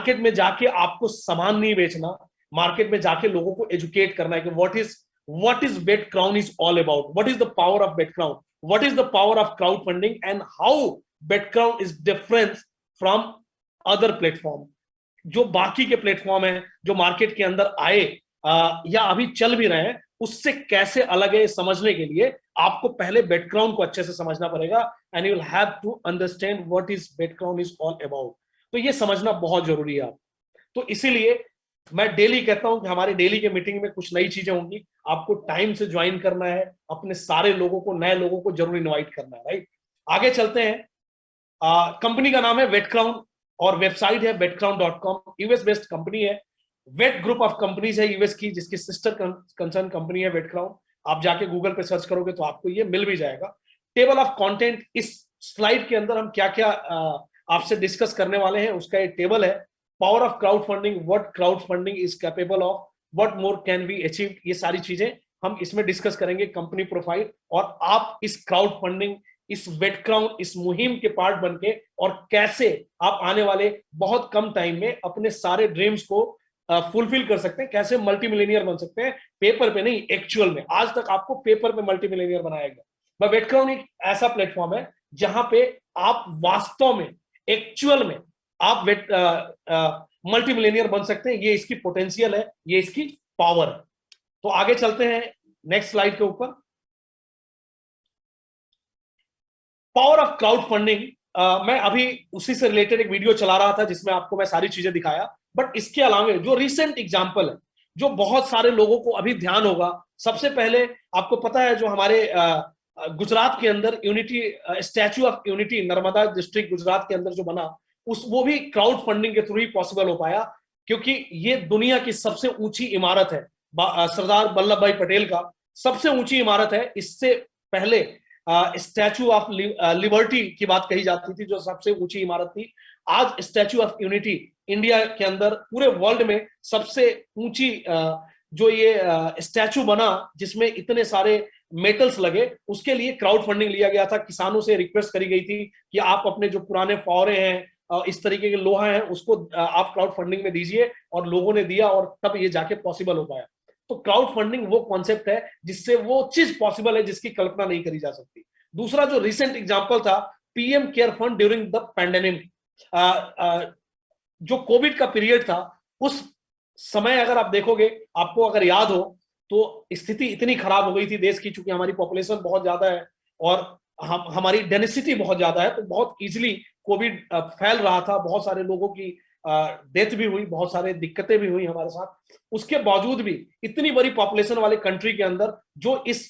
Market में जाके आपको सामान नहीं बेचना, मार्केट में जाके लोगों को एजुकेट करना है कि what is BetCrown is all about, what is the power of BetCrown, what is the power of crowdfunding, and how BetCrown is different from other platform। जो बाकी के प्लेटफॉर्म हैं जो मार्केट के अंदर आए या अभी चल भी रहे हैं, उससे कैसे अलग है समझने के लिए आपको पहले BetCrown को अच्छे से समझना पड़ेगा, and you will have to understand what is BetCrown is all about. तो ये समझना बहुत जरूरी है आप। तो इसीलिए मैं डेली कहता हूं कि हमारे डेली के मीटिंग में कुछ नई चीजें होंगी, आपको टाइम से ज्वाइन करना है, अपने सारे लोगों को, नए लोगों को जरूर इनवाइट करना है, राइट। आगे चलते हैं। कंपनी का नाम है BetCrown और वेबसाइट है betcrown.com। यूएस बेस्ड कंपनी है, वेट ग्रुप ऑफ कंपनीज है यूएस की, जिसकी सिस्टर कंसर्न कंपनी है BetCrown। आप जाके गूगल पे सर्च करोगे तो आपको ये मिल भी जाएगा। टेबल ऑफ कंटेंट, इस स्लाइड के अंदर हम क्या क्या आपसे डिस्कस करने वाले हैं उसका एक टेबल है। Power of crowd funding, what crowd funding is capable of, what more can be achieve, ये सारी चीजें हम इसमें डिस्कस करेंगे। कंपनी प्रोफाइल, और आप इस क्राउड फंडिंग, इस BetCrown, इस मुहिम के पार्ट बनके और कैसे आप आने वाले बहुत कम टाइम में अपने सारे ड्रीम्स को फुलफिल कर सकते हैं, कैसे मल्टी मिलियनियर बन सकते हैं, पेपर पे नहीं एक्चुअल में। आज तक आपको पेपर पे मल्टी मिलियनियर बनाया गया, BetCrown एक ऐसा प्लेटफॉर्म है जहां पे आप वास्तव में, एक्चुअल में आप मल्टी मिलियनियर बन सकते हैं। ये इसकी पोटेंशियल है, ये इसकी पावर है। तो आगे चलते हैं नेक्स्ट स्लाइड के ऊपर। पावर ऑफ क्राउड फंडिंग, मैं अभी उसी से रिलेटेड एक वीडियो चला रहा था जिसमें आपको मैं सारी चीजें दिखाया, बट इसके अलावा जो रिसेंट एग्जांपल है, जो बहुत सारे लोगों को अभी ध्यान होगा, सबसे पहले आपको पता है जो हमारे गुजरात के अंदर unity, statue of unity Narmada district Gujarat के अंदर जो बना, वो भी क्राउड फंडिंग के थ्रू ही पॉसिबल हो पाया, क्योंकि ये दुनिया की सबसे ऊंची इमारत है। सरदार वल्लभ भाई पटेल का सबसे ऊंची इमारत है। इससे पहले स्टैच्यू ऑफ लिबर्टी की बात कही जाती थी जो सबसे ऊंची इमारत थी। आज स्टैच्यू ऑफ यूनिटी इंडिया के अंदर पूरे वर्ल्ड में सबसे ऊंची जो ये स्टैच्यू बना, जिसमें इतने सारे मेटल्स लगे, उसके लिए क्राउड फंडिंग लिया गया था। किसानों से रिक्वेस्ट करी गई थी कि आप अपने जो पुराने फावरे हैं, इस तरीके के लोहा हैं, उसको आप क्राउड फंडिंग में दीजिए, और लोगों ने दिया और तब ये जाके पॉसिबल हो पाया। तो क्राउड फंडिंग वो कॉन्सेप्ट है जिससे वो चीज पॉसिबल है जिसकी कल्पना नहीं करी जा सकती। दूसरा जो रिसेंट एग्जांपल था, PM care fund during the pandemic. जो कोविड का पीरियड था, उस समय अगर आप देखोगे, आपको अगर याद हो, तो स्थिति इतनी खराब हो गई थी देश की, चूंकि हमारी पॉपुलेशन बहुत ज्यादा है और हमारी डेंसिटी बहुत ज्यादा है, तो बहुत इजीली कोविड फैल रहा था। बहुत सारे लोगों की डेथ भी हुई, बहुत सारे दिक्कतें भी हुई हमारे साथ। उसके बावजूद भी इतनी बड़ी पॉपुलेशन वाले कंट्री के अंदर जो इस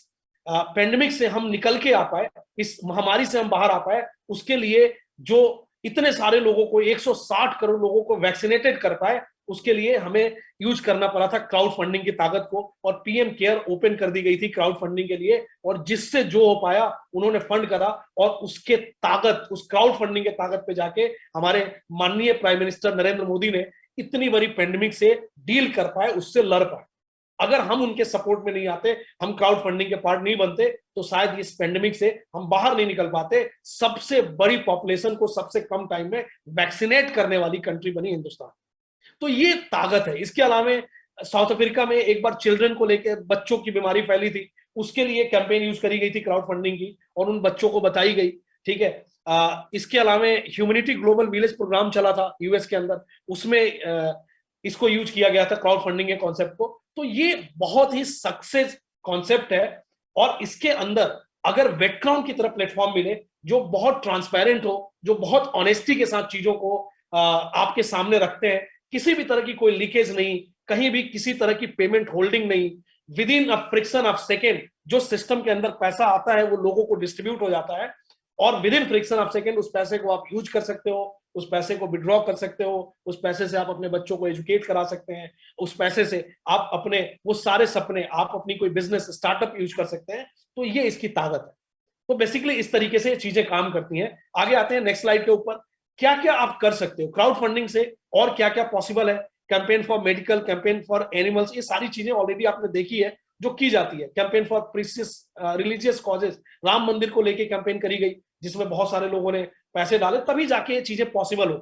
पेंडेमिक से हम निकल के आ पाए, इस महामारी से हम बाहर आ पाए, उसके लिए जो इतने सारे लोगों को, 160 करोड़ लोगों को वैक्सीनेटेड कर पाए, उसके लिए हमें यूज करना पड़ा था क्राउड फंडिंग की ताकत को। और पीएम केयर ओपन कर दी गई थी क्राउड फंडिंग के लिए, और जिससे जो हो पाया उन्होंने फंड करा, और उसके ताकत, उस क्राउड फंडिंग के ताकत पे जाके हमारे माननीय प्राइम मिनिस्टर नरेंद्र मोदी ने इतनी बड़ी पेंडेमिक से डील कर पाए, उससे लड़ पाए। अगर हम उनके सपोर्ट में नहीं आते, हम क्राउड फंडिंग के पार्ट नहीं बनते, तो शायद इस पेंडेमिक से हम बाहर नहीं निकल पाते। सबसे बड़ी पॉपुलेशन को सबसे कम टाइम में वैक्सीनेट करने वाली कंट्री बनी हिंदुस्तान। तो ये ताकत है। इसके अलावा साउथ अफ्रीका में एक बार चिल्ड्रन को लेकर, बच्चों की बीमारी फैली थी, उसके लिए कैंपेन यूज करी गई थी क्राउड फंडिंग की, और उन बच्चों को बताई गई, ठीक है। इसके अलावा ह्यूमैनिटी ग्लोबल विलेज प्रोग्राम चला था यूएस के अंदर, उसमें इसको यूज किया गया था क्राउड फंडिंग के कॉन्सेप्ट को। तो ये बहुत ही सक्सेस कॉन्सेप्ट है, और इसके अंदर अगर BetCrown की तरह प्लेटफॉर्म मिले जो बहुत ट्रांसपेरेंट हो, जो बहुत ऑनेस्टी के साथ चीजों को आपके सामने रखते हैं, किसी भी तरह की कोई लीकेज नहीं, कहीं भी किसी तरह की पेमेंट होल्डिंग नहीं, with in a friction of second जो सिस्टम के अंदर पैसा आता है वो लोगों को डिस्ट्रीब्यूट हो जाता है, और with in friction of second उस पैसे को आप यूज कर सकते हो, उस पैसे को विड्रॉ कर सकते हो, उस पैसे से आप अपने बच्चों को एजुकेट करा सकते हैं, उस पैसे से आप अपने वो सारे सपने, आप अपनी कोई बिजनेस स्टार्टअप यूज कर सकते हैं। तो ये इसकी ताकत है। तो बेसिकली इस तरीके से चीजें काम करती हैं। आगे आते हैं नेक्स्ट स्लाइड के ऊपर। क्या क्या आप कर सकते हो क्राउड फंडिंग से, और क्या क्या पॉसिबल है। Campaign for medical, campaign for animals, ये सारी चीजें ऑलरेडी आपने देखी है जो की जाती है। Campaign for precious religious causes, Ram मंदिर को लेके कैंपेन करी गई, जिसमें बहुत सारे लोगों ने पैसे डाले, तभी जाके ये चीजें पॉसिबल हो।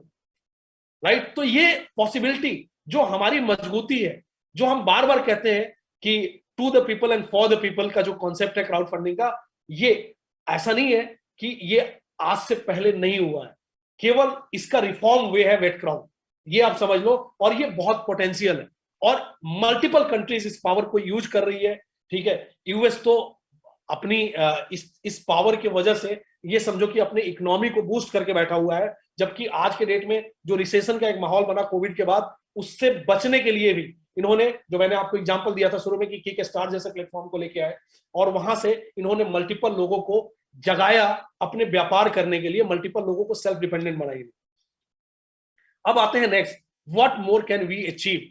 राइट। तो ये पॉसिबिलिटी जो हमारी मजबूती है, जो हम बार बार कहते हैं कि to the people and for the people का जो कॉन्सेप्ट है क्राउड फंडिंग का, ये ऐसा नहीं है कि ये आज से पहले नहीं हुआ है, केवल इसका रिफॉर्म वे है वेट क्राउड, ये आप समझ लो। और ये बहुत पोटेंशियल है और मल्टीपल कंट्रीज इस पावर को यूज कर रही है, ठीक है। यूएस तो अपनी इस पावर की वजह से ये समझो कि अपने इकोनॉमी को बूस्ट करके बैठा हुआ है, जबकि आज के डेट में जो रिसेशन का एक माहौल बना कोविड के बाद, उससे बचने के लिए भी इन्होंने, जो मैंने आपको एग्जांपल दिया था शुरू में कि किक स्टार्ट जैसे प्लेटफॉर्म को लेके आए और वहां से इन्होंने मल्टीपल लोगों को जगाया अपने व्यापार करने के लिए, मल्टीपल लोगों को सेल्फ डिपेंडेंट बनाई। अब आते हैं next, what more can we achieve.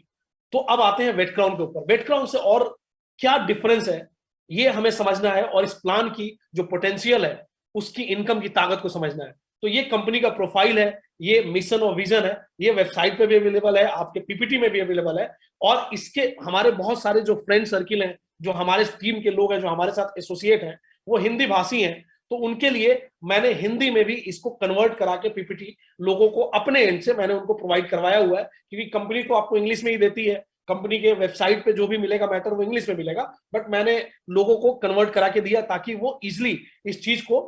तो अब आते हैं वेट क्राउन के ऊपर। वेट क्राउन से और क्या डिफरेंस है ये हमें समझना है, और इस प्लान की जो पोटेंशियल है उसकी इनकम की ताकत को समझना है। तो ये कंपनी का प्रोफाइल है, ये मिशन और विजन है, ये वेबसाइट पे भी अवेलेबल है, आपके पीपीटी में भी अवेलेबल है। और इसके हमारे बहुत सारे जो फ्रेंड सर्किल हैं, जो हमारे टीम के लोग हैं, जो हमारे साथ एसोसिएट हैं, वो हिंदी भाषी हैं, तो उनके लिए मैंने हिंदी में भी इसको कन्वर्ट करा के पीपीटी लोगों को अपने एंड से मैंने उनको प्रोवाइड करवाया हुआ है, क्योंकि कंपनी तो आपको इंग्लिश में ही देती है, कंपनी के वेबसाइट पे जो भी मिलेगा मैटर वो इंग्लिश में मिलेगा, बट मैंने लोगों को कन्वर्ट करा के दिया ताकि वो इजिली इस चीज को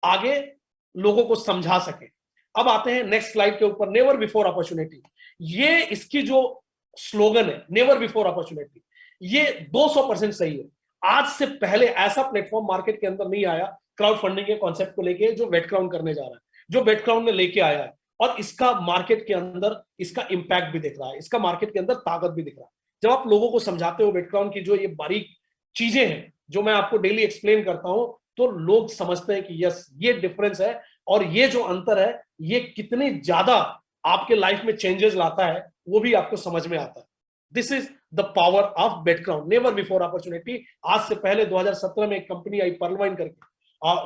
आगे लोगों को समझा सके। अब आते हैं नेक्स्ट स्लाइड के ऊपर, नेवर बिफोर अपॉर्चुनिटी। ये इसकी जो स्लोगन है नेवर बिफोर अपॉर्चुनिटी, ये 200% सही है। आज से पहले ऐसा प्लेटफॉर्म मार्केट के अंदर नहीं आया क्राउड फंडिंग के कॉन्सेप्ट को लेके जो वेट क्राउन करने जा रहा है, जो वेट क्राउन ने लेके आया है, और इसका मार्केट के अंदर इसका इंपैक्ट भी दिख रहा है, इसका मार्केट के अंदर ताकत भी दिख रहा है। जब आप लोगों को समझाते हो वेट क्राउन की जो ये बारीक चीजें हैं जो मैं आपको डेली एक्सप्लेन करता हूं, तो लोग समझते हैं कि यस ये डिफरेंस है, और ये जो अंतर है ये कितनी ज्यादा आपके लाइफ में चेंजेस लाता है वो भी आपको समझ में आता है। This is the power of BetCrown, never before opportunity. आज से पहले 2017 में एक कंपनी आई पर्लवाइन करके,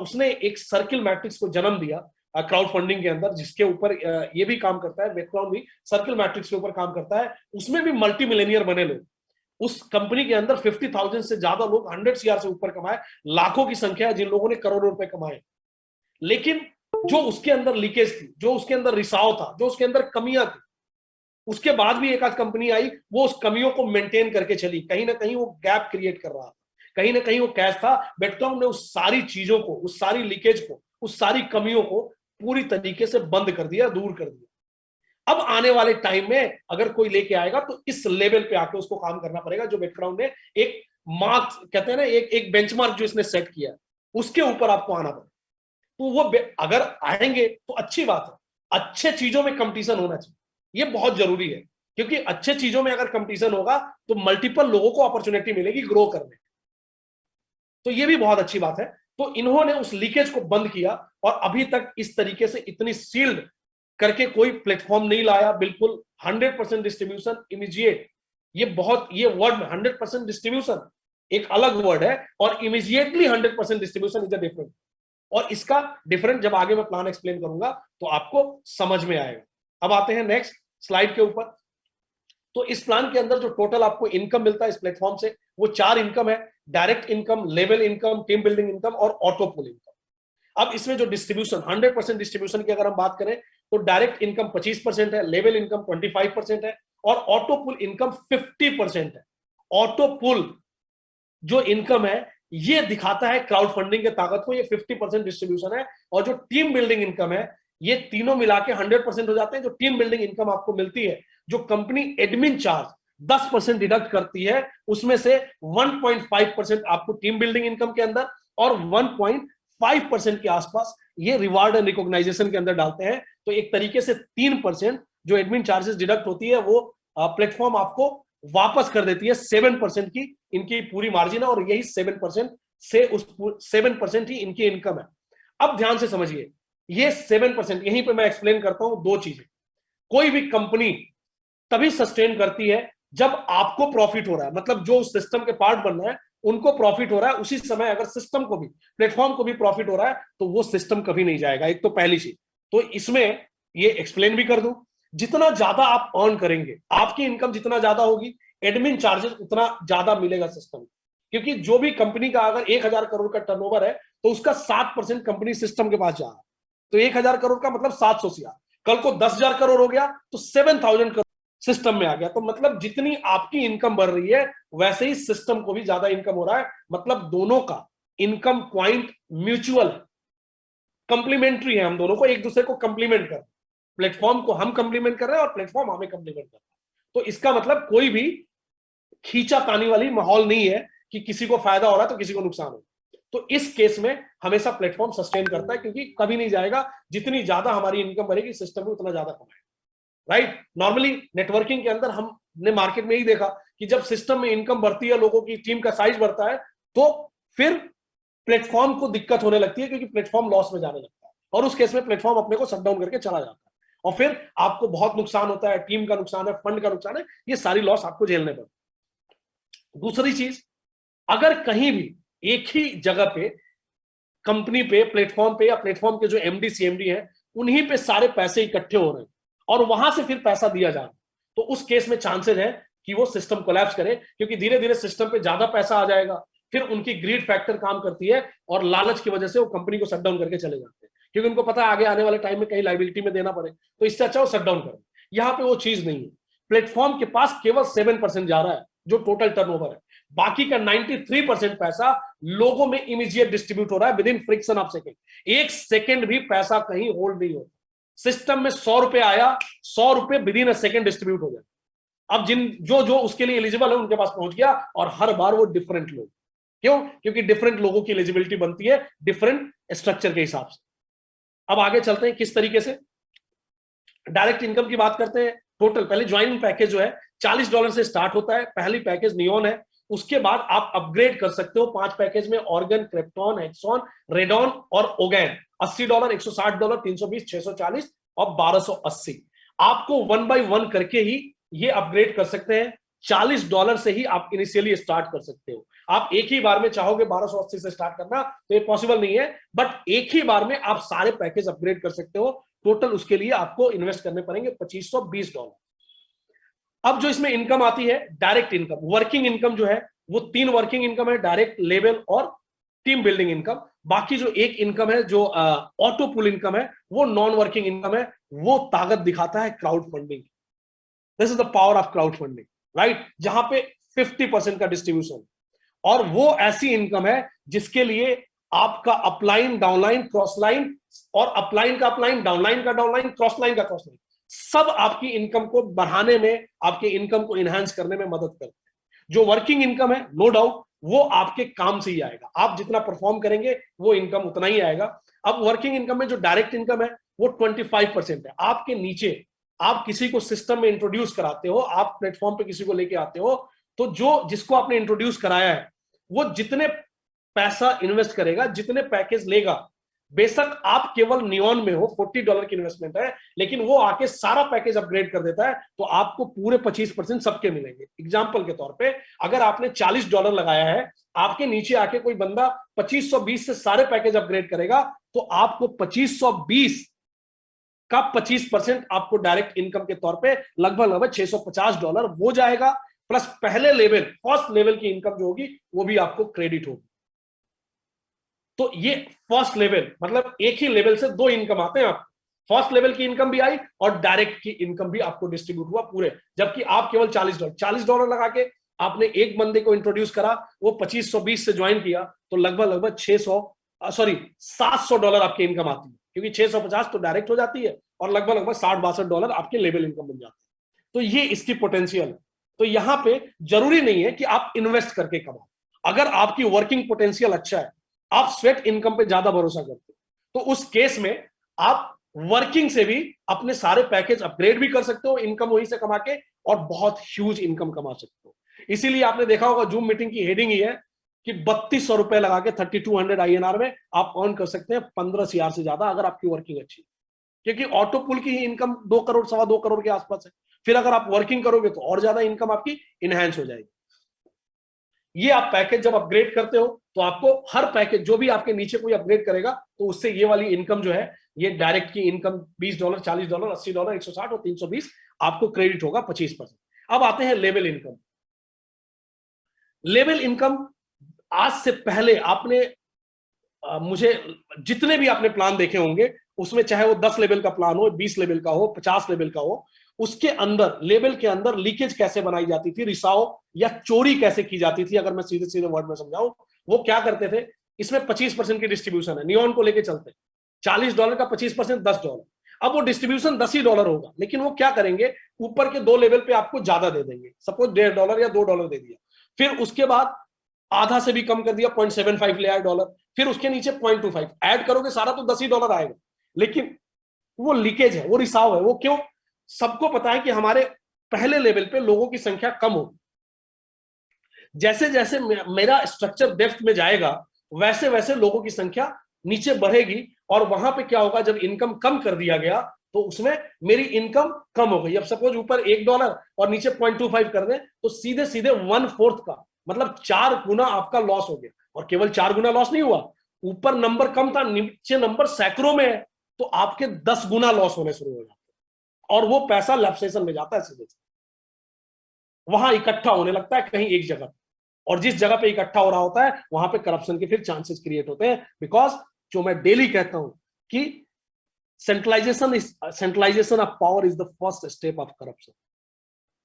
उसने एक सर्किल मैट्रिक्स को जन्म दिया क्राउड फंडिंग के अंदर, जिसके ऊपर ये भी काम करता है, वेट क्राउन भी सर्किल मैट्रिक्स के ऊपर काम करता है। उसमें भी मल्टी मिलेनियर बने लोग, उस कंपनी के अंदर 50,000 से ज्यादा लोग, 100 CR से ऊपर कमाए, लाखों की संख्या है जिन लोगों ने करोड़ों रुपए कमाए। लेकिन जो उसके अंदर लीकेज थी, जो उसके अंदर रिसाव था, जो उसके अंदर कमियां थी, उसके बाद भी एक आध कंपनी आई वो उस कमियों को मेंटेन करके चली, कहीं ना कहीं वो गैप क्रिएट कर रहा था, कहीं ना कहीं वो कैश था। बेटकॉम ने उस सारी चीजों को, उस सारी लीकेज को, उस सारी कमियों को पूरी तरीके से बंद कर दिया, दूर कर दिया। अब आने वाले टाइम में अगर कोई लेके आएगा तो इस लेवल पे आके उसको काम करना पड़ेगा जो बेटक्राउंड ने एक मार्क्स कहते हैं ना, एक बेंचमार्क जो इसने सेट किया, उसके ऊपर आपको आना पड़ेगा। तो वो अगर आएंगे तो अच्छी बात है, अच्छे चीजों में कंपटीशन होना चाहिए, ये बहुत जरूरी है, क्योंकि अच्छे चीजों में अगर कंपटीशन होगा तो मल्टीपल लोगों को अपॉर्चुनिटी मिलेगी ग्रो करने, तो ये भी बहुत अच्छी बात है। तो इन्होंने उस लीकेज को बंद किया, और अभी तक इस तरीके से इतनी सील्ड करके कोई प्लेटफॉर्म नहीं लाया, बिल्कुल 100% डिस्ट्रीब्यूशन इमीडिएट। ये बहुत, ये वर्ड में 100% डिस्ट्रीब्यूशन एक अलग वर्ड है, और immediately 100% distribution is a different. और इसका डिफरेंट जब आगे मैं प्लान एक्सप्लेन करूंगा तो आपको समझ में आएगा। अब आते हैं नेक्स्ट स्लाइड के ऊपर। तो इस प्लान के अंदर जो टोटल आपको इनकम मिलता है इस प्लेटफॉर्म से, वो 4 इनकम है, direct income, level income, team building income और ऑटो पुल इनकम। अब इसमें जो डिस्ट्रीब्यूशन 100% डिस्ट्रीब्यूशन की अगर हम बात करें तो डायरेक्ट इनकम 25% है, लेवल इनकम 25% है, और ऑटो पुल इनकम 50% है। ऑटो पुल जो इनकम है ये दिखाता है क्राउड फंडिंग के ताकत को, ये 50% डिस्ट्रीब्यूशन है। और जो टीम बिल्डिंग इनकम है, ये तीनों मिला के 100% हो जाते हैं। जो टीम बिल्डिंग इनकम आपको मिलती है, जो कंपनी एडमिन चार्ज 10% डिडक्ट करती है, उसमें से 1.5% आपको टीम बिल्डिंग इनकम के अंदर, और 1.5% के आसपास ये रिवार्ड एंड रिकॉग्नाइजेशन के अंदर डालते हैं। तो एक तरीके से 3% जो एडमिन चार्जेस डिडक्ट होती है वो प्लेटफॉर्म आपको वापस कर देती है। 7% की इनकी पूरी मार्जिन है, और यही 7% से उस 7% ही इनकी इनकम है। अब ध्यान से समझिए, ये 7%, यहीं पे मैं एक्सप्लेन करता हूं दो चीजें। कोई भी कंपनी तभी सस्टेन करती है जब आपको प्रॉफिट हो रहा है, मतलब जो सिस्टम के पार्ट बन रहा है उनको प्रॉफिट हो रहा है, उसी समय अगर सिस्टम को भी, प्लेटफॉर्म को भी प्रॉफिट हो रहा है तो वो सिस्टम कभी नहीं जाएगा। एक तो पहली चीज, तो इसमें ये एक्सप्लेन भी कर दूं, जितना ज्यादा आप अर्न करेंगे, आपकी इनकम जितना ज्यादा होगी, एडमिन चार्जेस उतना ज्यादा मिलेगा सिस्टम। क्योंकि जो भी कंपनी का अगर 1,000 करोड़ का टर्नओवर है तो उसका 7% कंपनी सिस्टम के पास जा रहा है, तो 1,000 करोड़ का मतलब 700 CR। कल को 10,000 करोड़ हो गया तो 7,000 करोड़ सिस्टम में आ गया। तो मतलब जितनी आपकी इनकम बढ़ रही है वैसे ही सिस्टम को भी ज्यादा इनकम हो रहा है। मतलब दोनों का इनकम पॉइंट म्यूचुअल है, कंप्लीमेंट्री है, हम दोनों को एक दूसरे को कंप्लीमेंट कर रहे हैं। प्लेटफॉर्म को हम कंप्लीमेंट कर रहे हैं और प्लेटफॉर्म हमें कंप्लीमेंट कर रहा है। तो इसका मतलब कोई भी खींचातानी वाली माहौल नहीं है कि किसी को फायदा हो रहा है तो किसी को नुकसान हो। तो इस केस में हमेशा प्लेटफॉर्म सस्टेन करता है, क्योंकि कभी नहीं जाएगा। जितनी ज्यादा हमारी इनकम बढ़ेगी सिस्टम में उतना ज्यादा कमाएगा, राइट। नॉर्मली नेटवर्किंग के अंदर हमने मार्केट में ही देखा कि जब सिस्टम में इनकम बढ़ती है, लोगों की टीम का साइज बढ़ता है, तो फिर प्लेटफॉर्म को दिक्कत होने लगती है, क्योंकि प्लेटफॉर्म लॉस में जाने लगता है और उस केस में प्लेटफॉर्म अपने को शट डाउन करके चला जाता है और फिर आपको बहुत नुकसान होता है, टीम का नुकसान है, फंड का नुकसान है, ये सारी लॉस आपको झेलने पड़ती है। दूसरी चीज, अगर कहीं भी एक ही जगह पे कंपनी पे, प्लेटफॉर्म पे, या प्लेटफॉर्म के जो एमडी सीएमडी हैं उन्हीं पे सारे पैसे इकट्ठे हो रहे हैं और वहां से फिर पैसा दिया जा रहा है, तो उस केस में चांसेस है कि वो सिस्टम कोलैप्स करे, क्योंकि धीरे धीरे सिस्टम पे ज्यादा पैसा आ जाएगा। फिर उनकी ग्रीड फैक्टर काम करती है और लालच की वजह से वो कंपनी को शट डाउन करके चले जाते हैं, क्योंकि उनको पता है आगे आने वाले टाइम में कहीं लाइबिलिटी में देना पड़े, तो इससे अच्छा वो शट डाउन करें। यहाँ पे वो चीज नहीं है। प्लेटफॉर्म के पास केवल 7% जा रहा है जो टोटल टर्नओवर है, बाकी का 93% पैसा लोगों में इमीडिएट डिस्ट्रीब्यूट हो रहा है with in friction of second. एक सेकेंड भी पैसा कहीं होल्ड नहीं होता। सिस्टम में 100 रुपए आया, 100 रुपए with in a second distribute हो जाए। अब जिन जो जो उसके लिए एलिजिबल है उनके पास पहुंच गया, और हर बार वो डिफरेंट लोग। क्यों? क्योंकि डिफरेंट लोगों की एलिजिबिलिटी बनती है डिफरेंट स्ट्रक्चर के हिसाब से। अब आगे चलते हैं किस तरीके से डायरेक्ट इनकम की बात करते हैं। टोटल पहले ज्वाइनिंग पैकेज जो है $40 से स्टार्ट होता है, पहली पैकेज नियोन है। उसके बाद आप अपग्रेड कर सकते हो 5 पैकेज में, ऑर्गन, क्रिप्टॉन, हेक्सॉन, रेडॉन और ओगैन। $80, $160, $320, $640 और $1280। आपको 1 बाय 1 करके ही ये अपग्रेड कर सकते हैं। $40 से ही आप इनिशियली स्टार्ट कर सकते हो। आप एक ही बार में चाहोगे 1280 से स्टार्ट करना तो ये पॉसिबल नहीं है, बट एक ही बार में आप सारे पैकेज अपग्रेड कर सकते हो। टोटल उसके लिए आपको इन्वेस्ट करने पड़ेंगे $2520। अब जो इसमें इनकम आती है डायरेक्ट इनकम, वर्किंग इनकम जो है वो 3 वर्किंग इनकम है, डायरेक्ट, लेवल और टीम बिल्डिंग इनकम। बाकी जो एक इनकम है जो ऑटो पुल इनकम है, वो नॉन वर्किंग इनकम है। वो ताकत दिखाता है crowd funding. This is the power of crowd funding, right, जहां पे 50% का डिस्ट्रीब्यूशन। और वो ऐसी इनकम है जिसके लिए आपका अपलाइन, डाउनलाइन, क्रॉसलाइन, और अपलाइन का अपलाइन, डाउनलाइन का डाउनलाइन, क्रॉसलाइन का क्रॉसलाइन, सब आपकी इनकम को बढ़ाने में, आपके इनकम को इनहांस करने में मदद करते हैं। जो वर्किंग इनकम है, नो डाउट वो आपके काम से ही आएगा। आप जितना परफॉर्म करेंगे वो इनकम उतना ही आएगा। अब वर्किंग इनकम में जो डायरेक्ट इनकम है वो 25% है। आपके नीचे आप किसी को सिस्टम में इंट्रोड्यूस कराते हो, आप प्लेटफॉर्म पे किसी को लेके आते हो, तो जो जिसको आपने इंट्रोड्यूस कराया है वो जितने पैसा इन्वेस्ट करेगा, जितने पैकेज लेगा, बेशक आप केवल नियॉन में हो, $40 की इन्वेस्टमेंट है, लेकिन वो आके सारा पैकेज अपग्रेड कर देता है, तो आपको पूरे 25% सबके मिलेंगे। एग्जांपल के तौर पे अगर आपने $40 लगाया है, आपके नीचे आके कोई बंदा 2520 से सारे पैकेज अपग्रेड करेगा, तो आपको 2520 का 25% आपको डायरेक्ट इनकम के तौर पे लगभग $650 हो जाएगा। प्लस पहले लेवल, फर्स्ट लेवल की इनकम जो होगी वो भी आपको क्रेडिट होगी। तो ये फर्स्ट लेवल, मतलब एक ही लेवल से 2 इनकम आते हैं। आप फर्स्ट लेवल की इनकम भी आई और डायरेक्ट की इनकम भी आपको डिस्ट्रीब्यूट हुआ पूरे, जबकि आप केवल $40 लगा के आपने एक बंदे को इंट्रोड्यूस करा, वो 2520 से ज्वाइन किया, तो लगभग $700 आपकी इनकम आती है, क्योंकि 650 तो डायरेक्ट हो जाती है और लगभग $60-62 आपके लेवल इनकम बन जाते हैं। तो ये इसकी पोटेंशियल है। तो यहां पे जरूरी नहीं है कि आप इन्वेस्ट करके कमाओ। अगर आपकी वर्किंग पोटेंशियल अच्छा है, आप स्वेट इनकम पे ज्यादा भरोसा करते हो, तो उस केस में आप वर्किंग से भी अपने सारे पैकेज अपग्रेड भी कर सकते हो, इनकम वहीं से कमा के, और बहुत ह्यूज इनकम कमा सकते हो। इसीलिए आपने देखा होगा जूम मीटिंग की हेडिंग ही है कि $3200 लगा के 3200 INR में आप अर्न कर सकते हैं 15 CR से ज्यादा, अगर आपकी वर्किंग अच्छी है। क्योंकि ऑटो पुल की ही इनकम 2 करोड़, 2.25 करोड़ के आसपास है। फिर अगर आप वर्किंग करोगे तो और ज्यादा इनकम आपकी इनहेंस हो जाएगी। ये आप पैकेज जब अपग्रेड करते हो तो आपको हर पैकेज, जो भी आपके नीचे कोई अपग्रेड करेगा, तो उससे ये वाली इनकम जो है, ये डायरेक्ट की इनकम $20, $40, $80, 160 और 320 आपको क्रेडिट होगा 25%। अब आते हैं लेवल इनकम। लेवल इनकम आज से पहले आपने मुझे जितने भी आपने प्लान देखे होंगे, उसमें चाहे वो 10 लेवल का प्लान हो, 20 लेवल का हो, 50 लेवल का हो, उसके अंदर लेवल के अंदर लीकेज कैसे बनाई जाती थी, रिसाव या चोरी कैसे की जाती थी, अगर मैं सीधे सीधे वर्ड में समझाऊं, वो क्या करते थे, इसमें 25% की डिस्ट्रीब्यूशन है, नियॉन को लेके चलते हैं, $40 का 25% $10। अब वो डिस्ट्रीब्यूशन $10 होगा, लेकिन वो क्या करेंगे, ऊपर के 2 लेवल पे आपको ज्यादा दे देंगे, सपोज $1.5 या $2 दे दिया, फिर उसके बाद आधा से भी कम कर दिया, 0.75 ले आए डॉलर, फिर उसके नीचे 0.25 ऐड करोगे, सारा तो $10 आएगा, लेकिन वो लीकेज है, वो रिसाव है। वो क्यों? सबको पता है कि हमारे पहले लेवल पे लोगों की संख्या कम हो, जैसे जैसे मेरा स्ट्रक्चर डेप्थ में जाएगा वैसे वैसे लोगों की संख्या नीचे बढ़ेगी, और वहां पे क्या होगा, जब इनकम कम कर दिया गया तो उसमें मेरी इनकम कम हो गई। अब सपोज ऊपर $1 और नीचे 0.25 कर दें, तो सीधे सीधे 1/4 का मतलब 4 गुना आपका लॉस हो गया। और केवल 4 गुना लॉस नहीं हुआ, ऊपर नंबर कम था, नीचे नंबर सैकड़ों में है, तो आपके 10 गुना लॉस होने शुरू हो जाते हैं, और वो पैसा लैप्सेशन में जाता है सीधे से, वहां इकट्ठा होने लगता है कहीं एक जगह, और जिस जगह पे इकट्ठा हो रहा होता है वहां पे करप्शन के फिर चांसेस क्रिएट होते हैं। बिकॉज जो मैं डेली कहता हूं कि centralisation of power is the first step of corruption.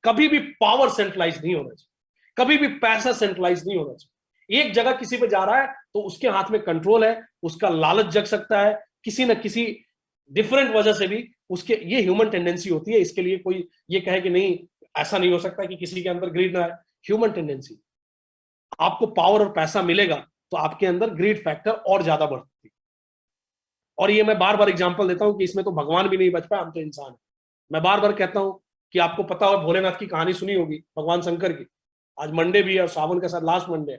कभी भी पावर सेंट्रलाइज नहीं होना चाहिए, कभी भी पैसा सेंट्रलाइज नहीं होना चाहिए। एक जगह किसी पे जा रहा है तो उसके हाथ में कंट्रोल है, उसका लालच जग सकता है किसी न किसी डिफरेंट वजह से भी, उसके ये ह्यूमन टेंडेंसी होती है। इसके लिए कोई ये कहे कि नहीं ऐसा नहीं हो सकता कि किसी के अंदर ग्रीड ना है, ह्यूमन टेंडेंसी। आपको पावर और पैसा मिलेगा तो आपके अंदर ग्रीड फैक्टर और ज्यादा बढ़ती है। और ये मैं बार बार एग्जांपल देता हूं कि इसमें तो भगवान भी नहीं बच पाए, हम तो इंसान है। मैं बार बार कहता हूं कि आपको पता हो, भोलेनाथ की कहानी सुनी होगी, भगवान शंकर की। आज मंडे भी है और सावन के साथ लास्ट मंडे है,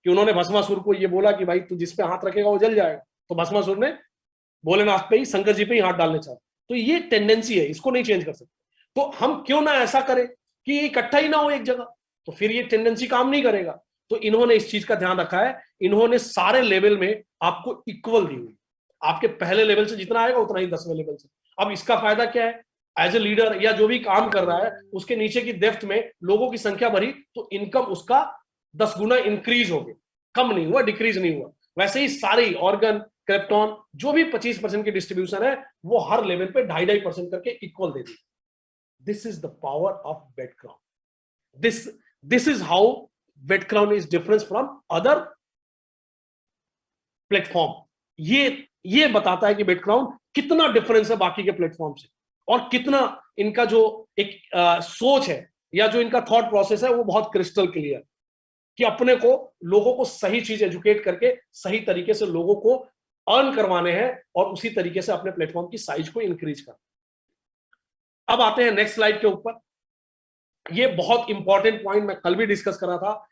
कि उन्होंने भस्मासुर को ये बोला कि भाई तू जिस पे हाथ रखेगा वो जल जाएगा, तो भस्मासुर ने भोलेनाथ पे ही, शंकर जी पे ही हाथ डालने चाहे। तो ये टेंडेंसी है, इसको नहीं चेंज कर सकते। तो हम क्यों ना ऐसा करें कि ये इकट्ठा ही ना हो एक जगह, तो फिर ये टेंडेंसी काम नहीं करेगा। तो इन्होंने इस चीज का ध्यान रखा है, इन्होंने सारे लेवल में आपको इक्वल दी हुई, आपके पहले लेवल से जितना आएगा उतना ही 10वें लेवल से। अब इसका फायदा क्या है, एज ए लीडर या जो भी काम कर रहा है उसके नीचे की डेप्थ में लोगों की संख्या बढ़ी तो इनकम उसका 10 गुना इंक्रीज हो गया, कम नहीं हुआ, डिक्रीज नहीं हुआ। वैसे ही सारी ऑर्गन, क्रिप्टॉन, जो भी 25% की डिस्ट्रीब्यूशन है वो हर लेवल पे 2.5% करके इक्वल दे दी। This is the power of bedcrowd. This is how bedcrowd is difference from other platform. ये बताता है कि बेडक्राउंड कितना डिफरेंस है बाकी के प्लेटफॉर्म से, और कितना इनका जो एक सोच है या जो इनका थॉट प्रोसेस है वो बहुत क्रिस्टल क्लियर, कि अपने को, लोगों को सही चीज एजुकेट करके सही तरीके से लोगों को अर्न करवाने हैं, और उसी तरीके से अपने प्लेटफॉर्म की साइज को इंक्रीज करना। अब आते हैं नेक्स्ट स्लाइड के ऊपर। ये बहुत इंपॉर्टेंट पॉइंट मैं कल भी डिस्कस कर रहा था,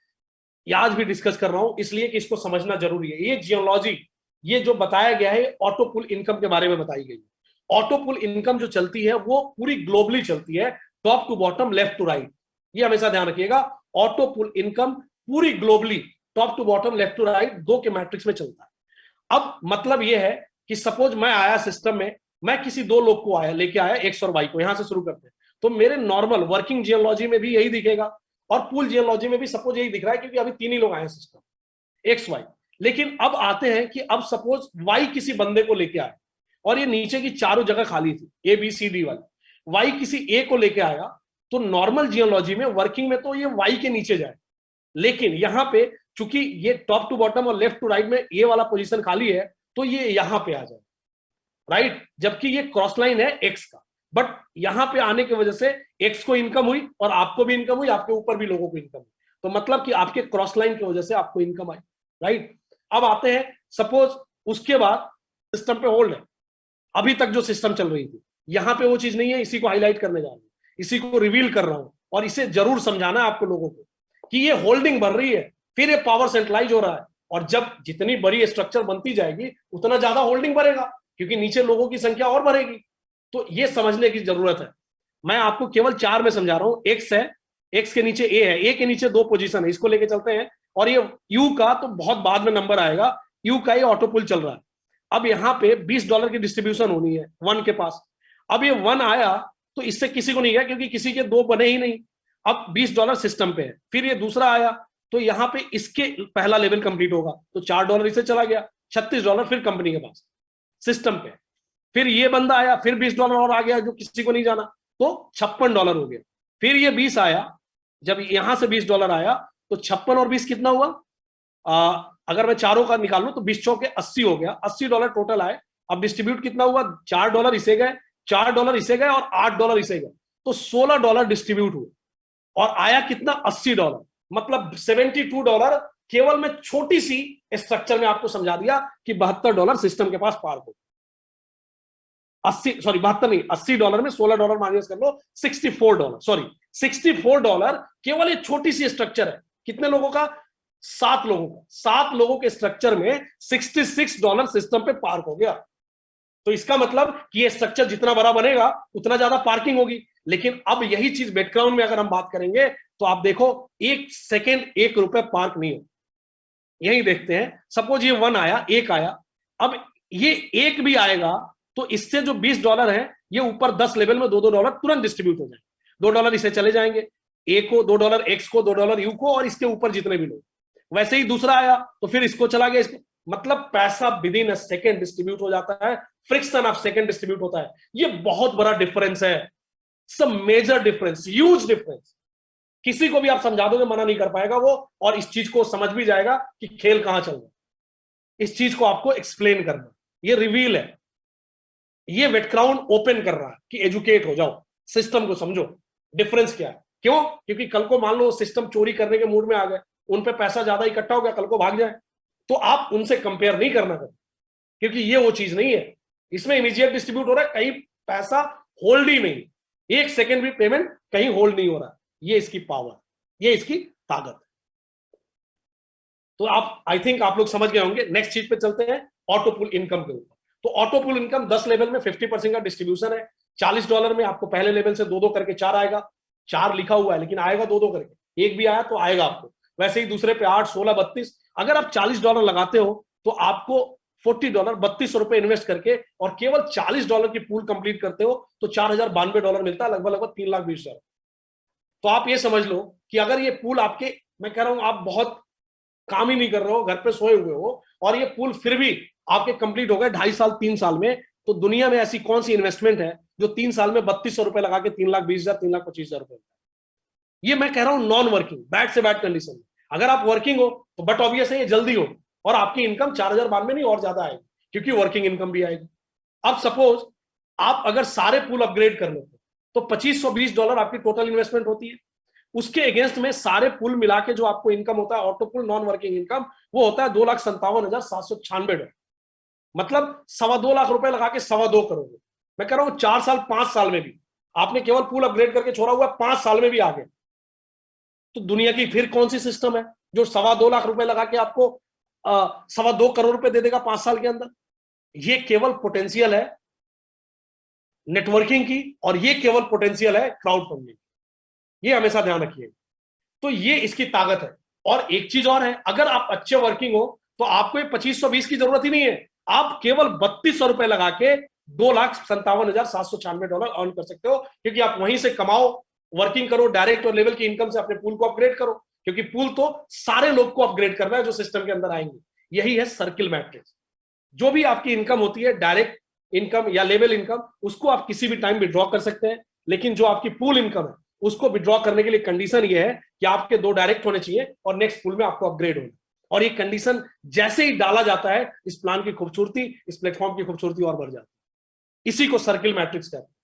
आज भी डिस्कस कर रहा हूं, इसलिए कि इसको समझना जरूरी है। ये जियोलॉजी, ये जो बताया गया है ऑटो पुल इनकम के बारे में बताई गई। ऑटो पुल इनकम जो चलती है वो पूरी ग्लोबली चलती है, top to bottom, left to right. ये हमेशा ध्यान रखिएगा, ऑटो पुल इनकम पूरी globally top to bottom, left to right, 2 के मैट्रिक्स में चलता है। अब मतलब ये है कि सपोज मैं आया सिस्टम में, मैं किसी 2 लोग को आया, लेके आया एक्स और वाई को, यहां से शुरू करते हैं, तो मेरे नॉर्मल वर्किंग जियोलॉजी में भी यही दिखेगा, और पूल जियोलॉजी में भी सपोज यही दिख रहा है, क्योंकि अभी 3 ही लोग आए हैं सिस्टम, एक्स वाई। लेकिन अब आते हैं कि अब सपोज वाई किसी बंदे को लेके आया, और ये नीचे की चारों जगह खाली थी, ए बी सी डी वाली, वाई किसी ए को लेके आया, तो नॉर्मल जियोलॉजी में वर्किंग में तो ये वाई के नीचे जाए, लेकिन यहां पे चूंकि ये टॉप टू बॉटम और लेफ्ट टू राइट में ये वाला पोजीशन खाली है, तो ये यहां पे आ जाए, राइट, जबकि ये क्रॉस लाइन है एक्स का, बट यहां पे आने की वजह से एक्स को इनकम हुई और आपको भी इनकम हुई, आपके ऊपर भी लोगों को इनकम हुई, तो मतलब कि आपके क्रॉस लाइन की वजह से आपको इनकम आई, राइट। अब आते हैं, सपोज उसके बाद सिस्टम पे होल्ड है, अभी तक जो सिस्टम चल रही थी, यहां पे वो चीज नहीं है, इसी को हाईलाइट करने जा रहा हूं, इसी को रिवील कर रहा हूं, और इसे जरूर समझाना है आपको लोगों को कि ये होल्डिंग बढ़ रही है, फिर ये पावर सेंट्रलाइज हो रहा है, और जब जितनी बड़ी स्ट्रक्चर बनती जाएगी उतना ज्यादा होल्डिंग बढ़ेगा, क्योंकि नीचे लोगों की संख्या और बढ़ेगी। तो ये समझने की जरूरत है। मैं आपको केवल 4 में समझा रहा हूं। एक्स है, एक्स के नीचे ए है, ए के नीचे 2 पोजीशन है, इसको लेके चलते हैं, और ये यू का तो बहुत बाद में नंबर आएगा, यू का ये ऑटो पुल चल रहा है। अब यहाँ पे $20 की डिस्ट्रीब्यूशन होनी है 1 के पास। अब ये 1 आया तो इससे किसी को नहीं गया, क्योंकि किसी के 2 बने ही नहीं। अब $20 सिस्टम पे है, फिर ये दूसरा आया तो यहाँ पे इसके पहला लेवल कंप्लीट होगा, तो $4 इसे चला गया, $36 फिर कंपनी के पास सिस्टम पे। फिर ये बंदा आया, फिर $20 और आ गया जो किसी को नहीं जाना, तो $56 हो गया। फिर ये 20 आया, जब यहां से $20 आया तो 56 और 20 कितना हुआ? अगर मैं चारों का निकाल लूं तो 20 चौके 80 हो गया, $80 टोटल आए। अब डिस्ट्रीब्यूट कितना हुआ? $4 इसे गए, $4 इसे गए और $8 इसे गए, तो $16 डिस्ट्रीब्यूट हुए और आया कितना? $80। मतलब $72। केवल मैं छोटी सी स्ट्रक्चर में आपको समझा दिया कि $72 सिस्टम के पास पार्क हो। 72 नहीं, $80 में $16 माइनस कर लो, $64। सॉरी, $64 केवल एक छोटी सी स्ट्रक्चर है। कितने लोगों का? 7 लोगों का। 7 लोगों के स्ट्रक्चर में $66 सिस्टम पे पार्क हो गया। तो इसका मतलब कि ये स्ट्रक्चर जितना बड़ा बनेगा उतना ज्यादा पार्किंग होगी। लेकिन अब यही चीज बैकग्राउंड में अगर हम बात करेंगे तो आप देखो, 1 सेकेंड ₹1 पार्क नहीं हो। यही देखते हैं, सपोज ये 1 आया, 1 आया, अब ये 1 भी आएगा तो इससे जो $20 है ये ऊपर 10 लेवल में $2 तुरंत डिस्ट्रीब्यूट हो जाएंगे। $2 इसे चले जाएंगे, ए को $2, एक्स को $2, यू को, और इसके ऊपर जितने भी लोग। वैसे ही दूसरा आया तो फिर इसको चला गया, इसको, मतलब पैसा with in a second distribute हो जाता है, फ्रिक्शन ऑफ सेकेंड डिस्ट्रीब्यूट होता है। ये बहुत बड़ा डिफरेंस है, सब मेजर डिफरेंस, ह्यूज डिफरेंस। किसी को भी आप समझा दोगे मना नहीं कर पाएगा वो, और इस चीज को समझ भी जाएगा कि खेल कहां चल रहा है। इस चीज को आपको एक्सप्लेन करना, ये रिवील है, ये बैकग्राउंड ओपन कर रहा है कि एजुकेट हो जाओ, सिस्टम को समझो, डिफरेंस क्या है। क्यों? क्योंकि कल को मान लो सिस्टम चोरी करने के मूड में आ गए, उन पे पैसा ज्यादा इकट्ठा हो गया, कल को भाग जाए, तो आप उनसे कंपेयर नहीं करना करें, क्योंकि ये वो चीज नहीं है। इसमें इमीडिएट डिस्ट्रीब्यूट हो रहा है, कहीं पैसा होल्ड ही नहीं, 1 सेकेंड भी पेमेंट कहीं होल्ड नहीं हो रहा। ये इसकी पावर, ये इसकी ताकत है। तो आप, आई थिंक आप लोग समझ गए होंगे। नेक्स्ट चीज पे चलते हैं, ऑटो पुल इनकम के ऊपर। तो ऑटो पुल इनकम 10 लेवल में 50% का डिस्ट्रीब्यूशन है। $40 में आपको पहले लेवल से 2-2 करके 4 आएगा। 4 लिखा हुआ है लेकिन आएगा 2-2 करके, एक भी आया तो आएगा आपको। वैसे ही दूसरे पे 8, 16, 32। अगर आप $40 लगाते हो तो आपको $40, ₹32 इन्वेस्ट करके, और केवल $40 की पूल कंप्लीट करते हो तो $4092 मिलता है, लगभग 3,20,000। तो आप ये समझ लो कि अगर ये पूल आपके, मैं कह रहा हूं आप बहुत काम ही नहीं कर रहे हो, घर पे सोए हुए हो, और ये पूल फिर भी आपके कंप्लीट हो गए 2.5 साल 3 साल में, तो दुनिया में ऐसी कौन सी इन्वेस्टमेंट है जो 3 साल में ₹3200 लगा के 3,20,000, 3,25,000? ये मैं कह रहा हूं नॉन वर्किंग, बैड से बैड कंडीशन में। अगर आप वर्किंग हो तो बट ऑब्वियस है ये जल्दी हो, और आपकी इनकम 4,092 नहीं और ज्यादा आएगी, क्योंकि वर्किंग इनकम भी आएगी। अब सपोज आप अगर सारे पूल अपग्रेड कर लेते तो $2520 आपकी टोटल इन्वेस्टमेंट होती है। उसके अगेंस्ट में सारे पुल मिला के जो आपको इनकम होता है, ऑटो पुल नॉन वर्किंग इनकम, वो होता है $2,57,796। मतलब ₹2.25 लगा के 2.25 करोड़। मैं कह रहा हूं 4 साल 5 साल में भी आपने केवल पुल अपग्रेड करके छोड़ा हुआ, 5 साल में भी आ गया। तो दुनिया की फिर कौन सी सिस्टम है जो ₹2.25 लगा के आपको 2.25 करोड़ रुपए दे देगा 5 साल के अंदर? ये केवल पोटेंशियल है नेटवर्किंग की, और ये केवल पोटेंशियल है क्राउड फंडिंग। ये हमेशा ध्यान रखिए। तो ये इसकी ताकत है। और एक चीज और है, अगर आप अच्छे वर्किंग हो तो आपको 2520 की जरूरत ही नहीं है, आप केवल ₹3200 लगा के $2,57,796 अर्न कर सकते हो, क्योंकि आप वहीं से कमाओ, वर्किंग करो, डायरेक्ट और लेवल की इनकम से अपने पूल को अपग्रेड करो, क्योंकि पूल तो सारे लोग को अपग्रेड करना है जो सिस्टम के अंदर आएंगे। यही है सर्किल मैट्रिक्स। जो भी आपकी इनकम होती है, डायरेक्ट इनकम या लेवल इनकम, उसको आप किसी भी टाइम विड्रॉ कर सकते हैं, लेकिन जो आपकी पूल इनकम है उसको विड्रॉ करने के लिए कंडीशन ये है कि आपके 2 डायरेक्ट होने चाहिए और नेक्स्ट पूल में आपको अपग्रेड होना। और ये कंडीशन जैसे ही डाला जाता है, इस प्लान की खूबसूरती, इस प्लेटफॉर्म की खूबसूरती और बढ़ जाती है। इसी को सर्किल मैट्रिक्स कहते हैं।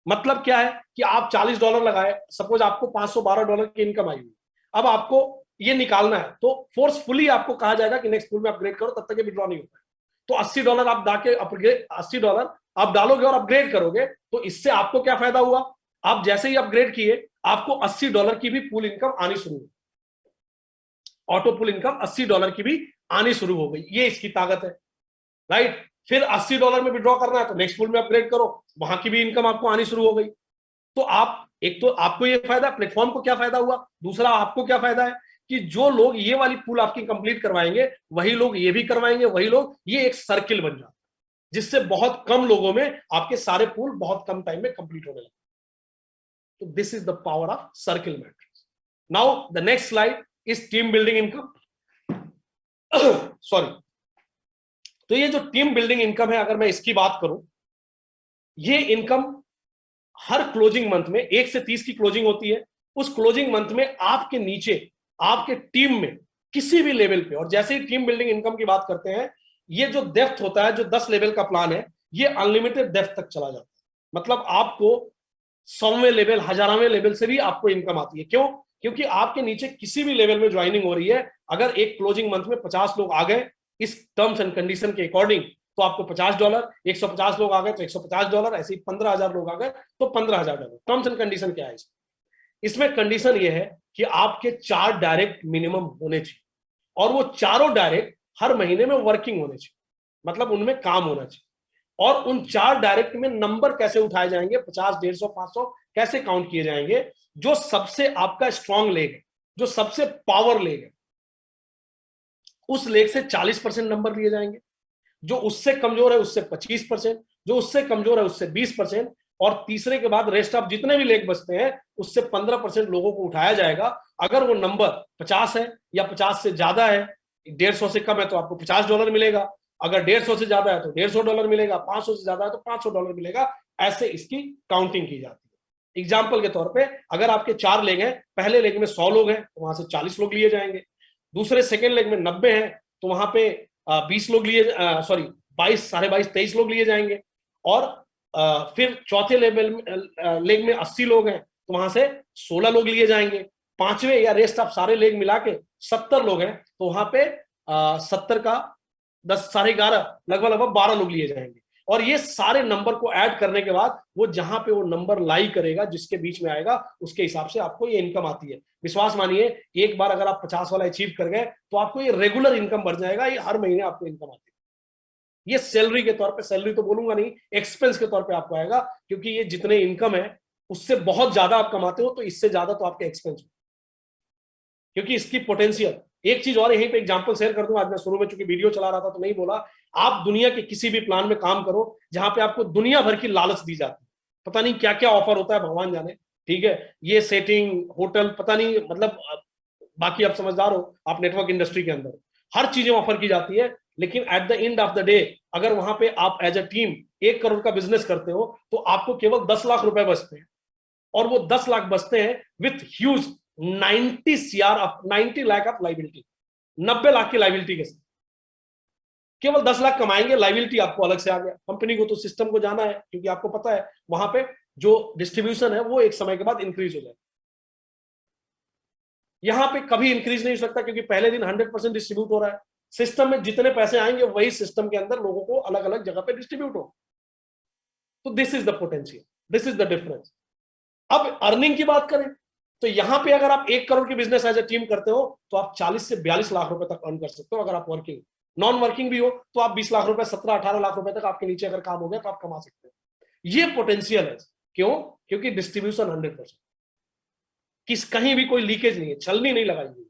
मतलब क्या है कि आप $40 लगाए, सपोज आपको $512 की इनकम आई हुई, अब आपको ये निकालना है, तो फोर्सफुली आपको कहा जाएगा कि नेक्स्ट पूल में अपग्रेड करो, तब तक ये विड्रॉ नहीं होता है। तो $80 आप डाके अपग्रेड, $80 आप डालोगे और अपग्रेड करोगे, तो इससे आपको क्या फायदा हुआ? आप जैसे ही अपग्रेड किए, आपको $80 की भी पूल इनकम आनी शुरू हुई। ऑटो पुल इनकम $80 की भी आनी शुरू हो गई। ये इसकी ताकत है, राइट। फिर $80 में विड्रॉ करना है तो नेक्स्ट पूल में अपग्रेड करो, वहां की भी इनकम आपको आनी शुरू हो गई। तो आप, एक तो आपको ये फायदा, प्लेटफॉर्म को क्या फायदा हुआ, दूसरा आपको क्या फायदा है कि जो लोग ये वाली पूल आपकी कंप्लीट करवाएंगे, वही लोग ये भी करवाएंगे, वही लोग, ये एक सर्किल बन जाता है, जिससे बहुत कम लोगों में आपके सारे पूल बहुत कम टाइम में कंप्लीट होने लगते। तो this is the power of circle matrix. Now the next slide is team building income. Sorry. तो ये जो टीम बिल्डिंग इनकम है, अगर मैं इसकी बात करूं ये इनकम हर क्लोजिंग मंथ में 1 से 30 की क्लोजिंग होती है, उस क्लोजिंग मंथ में आपके नीचे आपके टीम में किसी भी लेवल पे, और जैसे ही टीम बिल्डिंग इनकम की बात करते हैं, ये जो डेप्थ होता है, जो 10 लेवल का प्लान है, ये अनलिमिटेड डेप्थ तक चला जाता है। मतलब आपको 100वें लेवल, 1000वें लेवल से भी आपको इनकम आती है। क्यों? क्योंकि आपके नीचे किसी भी लेवल में ज्वाइनिंग हो रही है, अगर एक क्लोजिंग मंथ में 50 लोग आ गए इस टर्म्स एंड कंडीशन के अकॉर्डिंग, तो आपको $50, 150 लोग आ गए तो $150, ऐसे ही 15,000 लोग आ गए तो $15,000। टर्म्स एंड कंडीशन क्या है इसमें? कंडीशन ये है कि आपके 4 डायरेक्ट मिनिमम होने चाहिए, और वो चारों डायरेक्ट हर महीने में वर्किंग होने चाहिए, मतलब उनमें काम होना चाहिए। और उन 4 डायरेक्ट में नंबर कैसे उठाए जाएंगे, 50, 150, 500 कैसे काउंट किए जाएंगे? जो सबसे आपका स्ट्रॉन्ग लेग है, जो सबसे पावर लेग है, उस लेग से 40% नंबर लिए जाएंगे, जो उससे कमजोर है उससे 25%, जो उससे कमजोर है उससे 20%, और तीसरे के बाद रेस्ट ऑफ जितने भी लेग बचते हैं उससे 15% लोगों को उठाया जाएगा। अगर वो नंबर 50 है या 50 से ज्यादा है, 150 से कम है तो आपको $50 मिलेगा, अगर 150 से ज्यादा है तो $150 मिलेगा, 500 से ज्यादा है तो $500 मिलेगा। ऐसे इसकी काउंटिंग की जाती है। एग्जाम्पल के तौर पर, अगर आपके 4 लेग हैं, पहले लेग में 100 लोग हैं तो वहां से 40 लोग लिए जाएंगे, दूसरे सेकेंड लेग में 90 हैं तो वहां पे 20 लोग लिए, सॉरी 22, साढ़े 22, 23 लोग लिए जाएंगे, और फिर चौथे लेग में 80 लोग हैं तो वहां से 16 लोग लिए जाएंगे, पांचवें या रेस्ट ऑफ सारे लेग मिला के 70 लोग हैं तो वहां पे 70 का 10, साढ़े 11, लगभग 12 लोग लिए जाएंगे। और ये सारे नंबर को ऐड करने के बाद वो जहां पे वो नंबर लाई करेगा, जिसके बीच में आएगा, उसके हिसाब से आपको ये इनकम आती है। विश्वास मानिए, एक बार अगर आप 50 वाला अचीव कर गए तो आपको ये रेगुलर इनकम बढ़ जाएगा, ये हर महीने आपको इनकम आती है। ये सैलरी के तौर पे, सैलरी तो बोलूंगा नहीं, एक्सपेंस के तौर पे आपको आएगा, क्योंकि ये जितने इनकम है उससे बहुत ज्यादा आप कमाते हो तो इससे ज्यादा तो आपके एक्सपेंस हो, क्योंकि इसकी पोटेंशियल। एक चीज और यहीं पे एग्जांपल शेयर कर दूं, आज मैं शुरू में चूंकि वीडियो चला रहा था तो नहीं बोला, आप दुनिया के किसी भी प्लान में काम करो जहां पे आपको दुनिया भर की लालच दी जाती है, पता नहीं क्या क्या ऑफर होता है भगवान जाने, ठीक है, ये सेटिंग, होटल, पता नहीं, मतलब बाकी आप समझदार हो, आप नेटवर्क इंडस्ट्री के अंदर हर चीजें ऑफर की जाती है, लेकिन at the end of the day अगर वहां पे आप एज अ टीम 1 करोड़ का बिजनेस करते हो तो आपको केवल 10 लाख रुपए बचते हैं, और वो 10 लाख बचते हैं with huge 90 lakh of liability, 90 lakh की लाइबिलिटी के साथ। केवल 10 लाख कमाएंगे, लाइबिलिटी आपको अलग से आ गया। कंपनी को तो सिस्टम को जाना है, क्योंकि आपको पता है वहां पे जो डिस्ट्रीब्यूशन है वो एक समय के बाद इंक्रीज हो जाए। यहां पे कभी इंक्रीज नहीं हो सकता, क्योंकि पहले दिन 100% डिस्ट्रीब्यूट हो रहा है। सिस्टम में जितने पैसे आएंगे वही सिस्टम के अंदर लोगों को अलग अलग जगह पे डिस्ट्रीब्यूट हो। तो this is the potential, this is the difference. अब अर्निंग की बात करें तो यहां पे अगर आप 1 करोड़ की बिजनेस एज ए टीम करते हो तो आप 40 से 42 लाख रुपए तक अर्न कर सकते हो। अगर आप वर्किंग, नॉन वर्किंग भी हो तो आप 20 लाख रुपए, 17-18 लाख रुपए तक आपके नीचे अगर काम हो गया तो आप कमा सकते हो। ये पोटेंशियल है। क्यों? क्योंकि डिस्ट्रीब्यूशन 100%, किस कहीं भी कोई लीकेज नहीं है, छलनी नहीं लगाई हुई।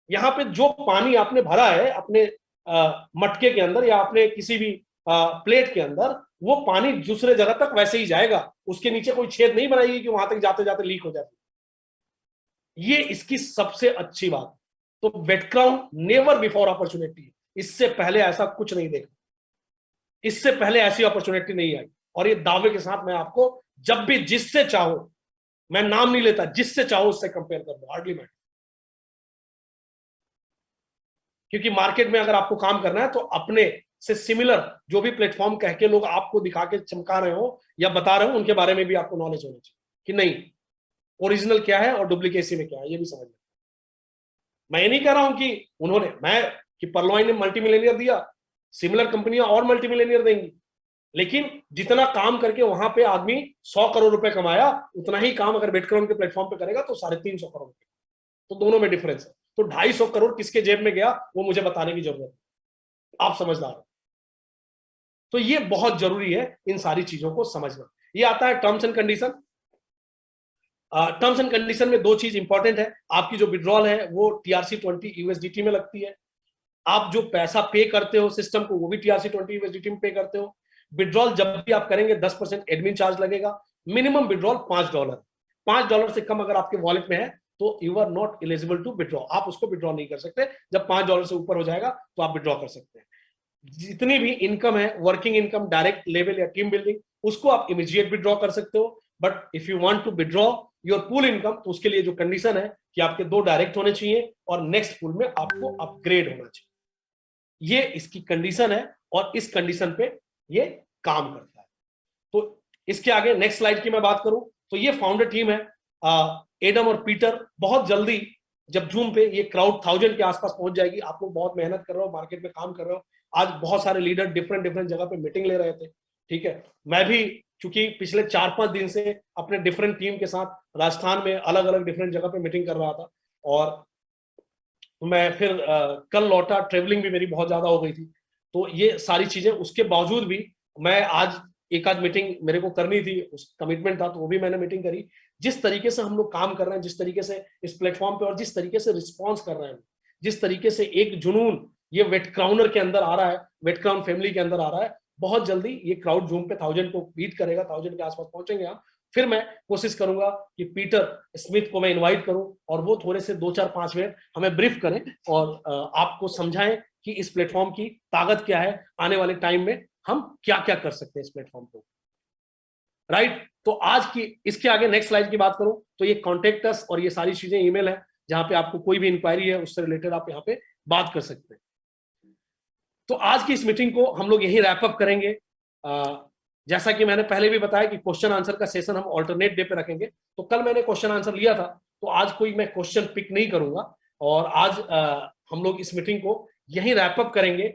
यहां पे जो पानी आपने भरा है अपने मटके के अंदर या अपने किसी भी प्लेट के अंदर, वो पानी दूसरे जगह तक वैसे ही जाएगा, उसके नीचे कोई छेद नहीं बनाएगी कि वहां तक जाते जाते लीक हो जाती। ये इसकी सबसे अच्छी बात। तो बैकग्राउंड नेवर बिफोर अपॉर्चुनिटी, इससे पहले ऐसा कुछ नहीं देखा, इससे पहले ऐसी अपॉर्चुनिटी नहीं आई। और ये दावे के साथ मैं आपको जब भी जिससे चाहो, मैं नाम नहीं लेता, जिससे चाहो उससे कंपेयर कर दो, हार्डली मैटर। क्योंकि मार्केट में अगर आपको काम करना है तो अपने से सिमिलर जो भी प्लेटफॉर्म कह के लोग आपको दिखा के चमका रहे हो या बता रहे हो, उनके बारे में भी आपको नॉलेज होनी चाहिए कि नहीं ओरिजिनल क्या है और डुप्लीकेसी में क्या है, ये भी समझना। मैं ये नहीं कह रहा हूं कि उन्होंने, मैं कि परलोई ने मल्टी मिलियनियर दिया, सिमिलर कंपनियां और मल्टी मिलियनियर देंगी, लेकिन जितना काम करके वहां पे आदमी 100 करोड़ रुपए कमाया, उतना ही काम अगर बिटकॉइन के प्लेटफॉर्म पे करेगा तो 350 करोड़ रुपए। तो दोनों में डिफरेंस है। तो 250 करोड़ किसके जेब में गया वो मुझे बताने की जरूरत है, आप समझदार हो। तो ये बहुत जरूरी है इन सारी चीजों को समझना। ये आता है terms and condition. Terms and condition में 2 चीज इंपॉर्टेंट है। आपकी जो विड्रॉल है वो TRC20 USDT में लगती है। आप जो पैसा पे करते हो सिस्टम को वो भी TRC20 USDT में पे करते हो। विड्रॉल जब भी आप करेंगे 10% एडमिन चार्ज लगेगा। Minimum withdrawal $5। $5 से कम अगर आपके वॉलेट में है तो you are not eligible to withdraw, आप उसको विड्रॉ नहीं कर सकते। जब $5 से ऊपर हो जाएगा तो आप विड्रॉ कर सकते हैं। जितनी भी इनकम है, वर्किंग इनकम, डायरेक्ट लेवल या टीम बिल्डिंग, उसको आप इमीडिएट विड्रॉ कर सकते हो। But if you want to withdraw your pool income, तो उसके लिए जो कंडीशन है कि आपके 2 डायरेक्ट होने चाहिए और नेक्स्ट पूल में आपको अपग्रेड होना चाहिए। ये इसकी कंडीशन है और इस कंडीशन पे ये काम करता है। तो इसके आगे नेक्स्ट स्लाइड की मैं बात करूं तो ये फाउंडर टीम है, एडम और पीटर। बहुत जल्दी जब जून पे ये क्राउड 1000 के आसपास पहुंच जाएगी, आप लोग बहुत मेहनत कर रहे हो, मार्केट में काम कर रहे हो। आज बहुत सारे लीडर डिफरेंट डिफरेंट जगह पे मीटिंग ले रहे थे, ठीक है। मैं भी चूंकि पिछले 4-5 दिन से अपने डिफरेंट टीम के साथ राजस्थान में अलग अलग डिफरेंट जगह पे मीटिंग कर रहा था, और मैं फिर कल लौटा, ट्रेवलिंग भी मेरी बहुत ज्यादा हो गई थी। तो ये सारी चीजें उसके बावजूद भी मैं आज एक आध मीटिंग मेरे को करनी थी, उस कमिटमेंट था, तो वो भी मैंने मीटिंग करी। जिस तरीके से हम लोग काम कर रहे हैं, जिस तरीके से इस प्लेटफॉर्म पे और जिस तरीके से रिस्पॉन्स कर रहे हैं, जिस तरीके से एक जुनून ये वेट क्राउनर के अंदर आ रहा है, वेट क्राउन फैमिली के अंदर आ रहा है, बहुत जल्दी ये क्राउड जूम पे 1000 को बीट करेगा, 1000 के आसपास पहुंचेंगे हम। फिर मैं कोशिश करूंगा कि पीटर स्मिथ को मैं इनवाइट करूं और वो थोड़े से 2-4-5 मिनट हमें ब्रीफ करें और आपको समझाएं कि इस प्लेटफॉर्म की ताकत क्या है, आने वाले टाइम में हम क्या क्या कर सकते हैं इस प्लेटफॉर्म को, राइट। तो आज की इसके आगे नेक्स्ट स्लाइड की बात करूं तो ये कॉन्टेक्ट अस और ये सारी चीजें ईमेल है, जहां पे आपको कोई भी इंक्वायरी है उससे रिलेटेड आप यहाँ पे बात कर सकते हैं। तो आज की इस मीटिंग को हम लोग यही रैप अप करेंगे। जैसा कि मैंने पहले भी बताया कि क्वेश्चन आंसर का सेशन हम ऑल्टरनेट डे पे रखेंगे। तो कल मैंने क्वेश्चन आंसर लिया था, तो आज कोई मैं क्वेश्चन पिक नहीं करूंगा, और आज हम लोग इस मीटिंग को यही रैप अप करेंगे।